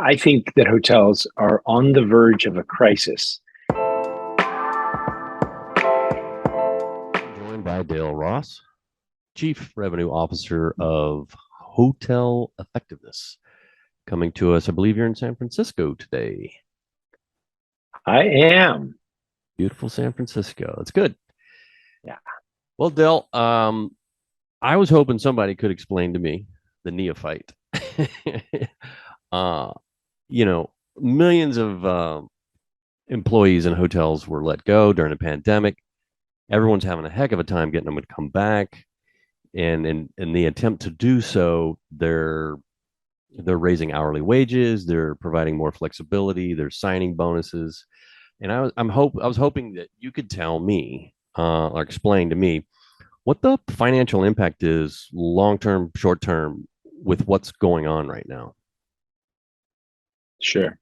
I think that hotels are on the verge of a crisis. Joined by Dale Ross, Chief Revenue Officer of Hotel Effectiveness, coming to us. I believe you're in San Francisco today. I am. Beautiful San Francisco. That's good. Yeah. Well, Dale, I was hoping somebody could explain to me, the neophyte. Millions of employees in hotels were let go during a pandemic. Everyone's having a heck of a time getting them to come back. And in the attempt to do so, they're raising hourly wages, they're providing more flexibility, they're signing bonuses. And I was hoping that you could tell me or explain to me what the financial impact is, long term, short term, with what's going on right now. Sure.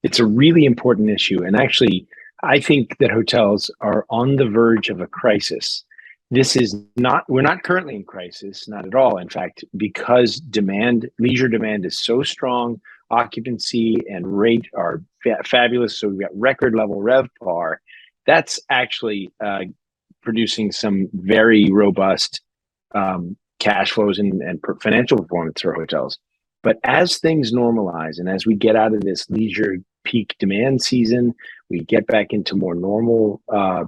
It's a really important issue. And actually, I think that hotels are on the verge of a crisis. We're not currently in crisis, not at all. In fact, because leisure demand is so strong, occupancy and rate are fabulous. So we've got record level RevPAR. That's actually producing some very robust cash flows and financial performance for hotels. But as things normalize and as we get out of this leisure peak demand season, we get back into more normal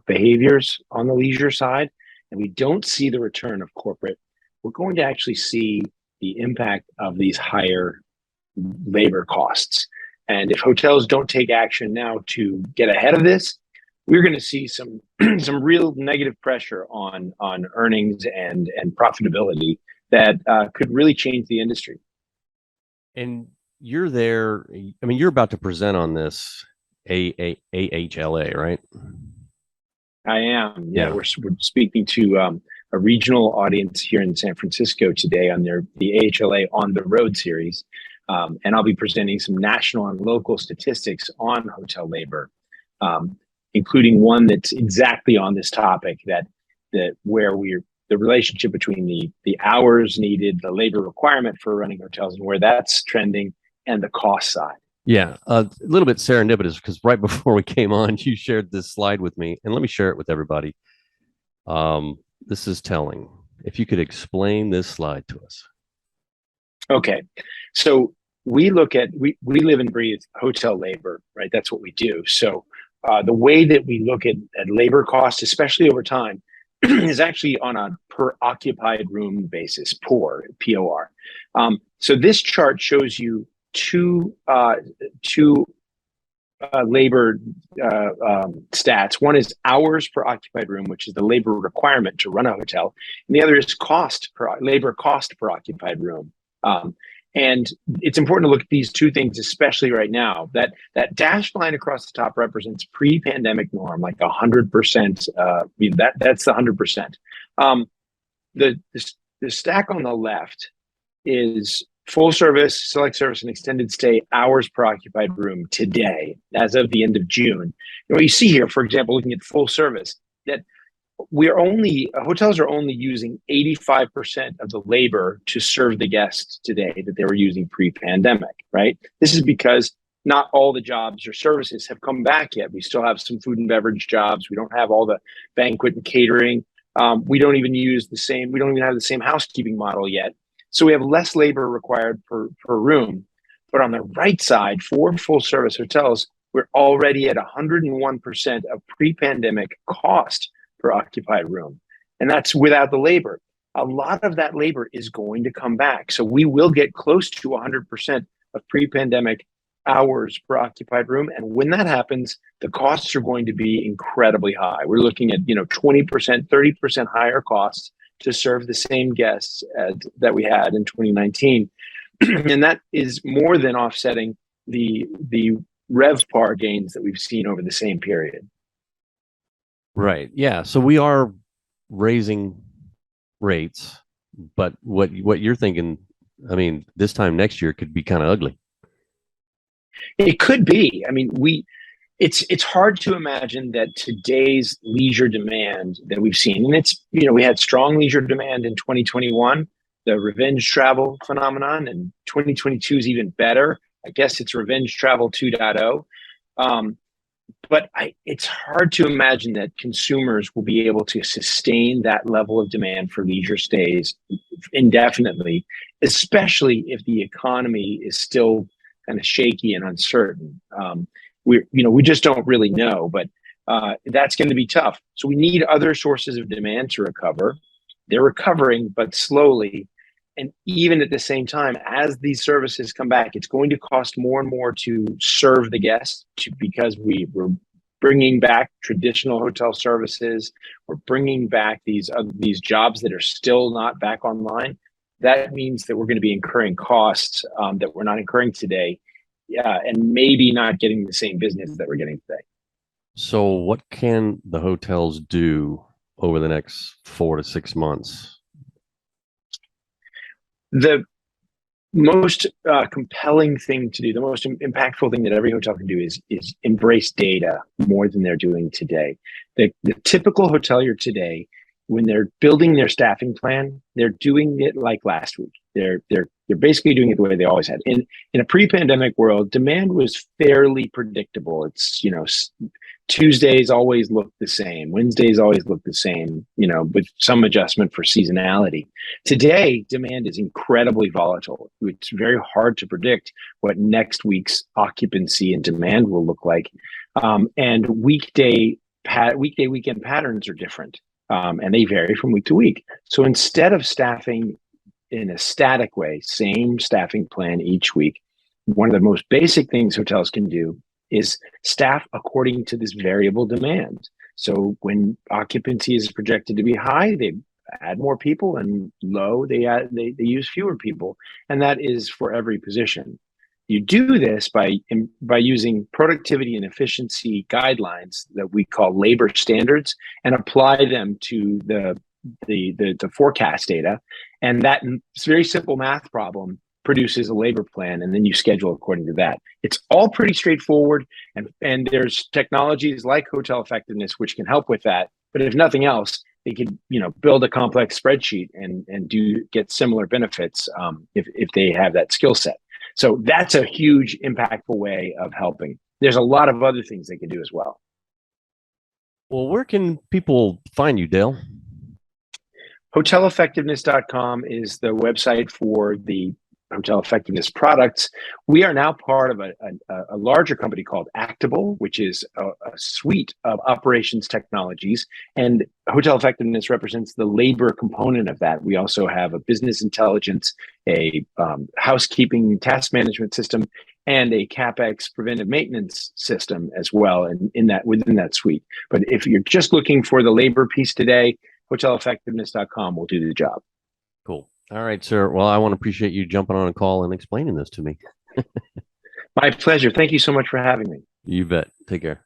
behaviors on the leisure side, and we don't see the return of corporate, we're going to actually see the impact of these higher labor costs. And if hotels don't take action now to get ahead of this, we're going to see some real negative pressure on earnings and profitability that could really change the industry. And you're there. I mean, you're about to present on this AHLA, right? I am. Yeah, we're speaking to a regional audience here in San Francisco today on the AHLA On the Road series. And I'll be presenting some national and local statistics on hotel labor, including one that's exactly on this topic, that where the relationship between the hours needed, the labor requirement for running hotels, and where that's trending, and the cost side. Yeah, a little bit serendipitous, because right before we came on, you shared this slide with me, and let me share it with everybody. This is telling. If you could explain this slide to us. Okay, so we live and breathe hotel labor, right? That's what we do. So the way that we look at labor costs, especially over time, is actually on a per occupied room basis, POR. So this chart shows you two labor stats. One is hours per occupied room, which is the labor requirement to run a hotel, and the other is labor cost per occupied room. And it's important to look at these two things, especially right now. That dashed line across the top represents pre-pandemic norm, like 100%. That's the 100%. The stack on the left is full service, select service, and extended stay hours per occupied room today, as of the end of June. And what you see here, for example, looking at full service, that hotels are only using 85% of the labor to serve the guests today that they were using pre-pandemic, right? This is because not all the jobs or services have come back yet. We still have some food and beverage jobs. We don't have all the banquet and catering. We don't even have the same housekeeping model yet. So we have less labor required per room. But on the right side, for full service hotels, we're already at 101% of pre-pandemic cost per occupied room. And that's without the labor. A lot of that labor is going to come back. So we will get close to 100% of pre-pandemic hours per occupied room. And when that happens, the costs are going to be incredibly high. We're looking at 20%, 30% higher costs to serve the same guests that we had in 2019. And that is more than offsetting the RevPAR gains that we've seen over the same period. Right. Yeah. So we are raising rates, but what you're thinking, I mean, this time next year could be kind of ugly. It could be. I mean, it's hard to imagine that today's leisure demand that we've seen, and we had strong leisure demand in 2021, the revenge travel phenomenon, and 2022 is even better. I guess it's revenge travel 2.0. But it's hard to imagine that consumers will be able to sustain that level of demand for leisure stays indefinitely, especially if the economy is still kind of shaky and uncertain. We just don't really know, but that's going to be tough. So we need other sources of demand to recover. They're recovering, but slowly. And even at the same time, as these services come back, it's going to cost more and more to serve the guests because we're bringing back traditional hotel services. We're bringing back these jobs that are still not back online. That means that we're going to be incurring costs that we're not incurring today, and maybe not getting the same business that we're getting today. So what can the hotels do over the next 4 to 6 months? The most compelling thing to do, the most impactful thing that every hotel can do is embrace data more than they're doing today. The typical hotelier today, when they're building their staffing plan, they're doing it like last week. They're basically doing it the way they always had. In a pre-pandemic world, demand was fairly predictable. It's, Tuesdays always look the same. Wednesdays always look the same, with some adjustment for seasonality. Today, demand is incredibly volatile. It's very hard to predict what next week's occupancy and demand will look like. And weekend patterns are different, and they vary from week to week. So instead of staffing in a static way, same staffing plan each week, one of the most basic things hotels can do is staff according to this variable demand. So when occupancy is projected to be high, they add more people, and low, they use fewer people. And that is for every position. You do this by using productivity and efficiency guidelines that we call labor standards, and apply them to the forecast data. And that very simple math problem produces a labor plan, and then you schedule according to that. It's all pretty straightforward, and there's technologies like Hotel Effectiveness which can help with that. But if nothing else, they could build a complex spreadsheet and get similar benefits if they have that skill set. So that's a huge impactful way of helping. There's a lot of other things they can do as well. Well, where can people find you, Dale? HotelEffectiveness.com is the website for the Hotel Effectiveness products. We are now part of a larger company called Actable, which is a suite of operations technologies, and Hotel Effectiveness represents the labor component of that. We also have a business intelligence, a housekeeping task management system, and a CapEx preventive maintenance system as well, and within that suite. But if you're just looking for the labor piece today, HotelEffectiveness.com will do the job. Cool. All right, sir. Well, I want to appreciate you jumping on a call and explaining this to me. My pleasure. Thank you so much for having me. You bet. Take care.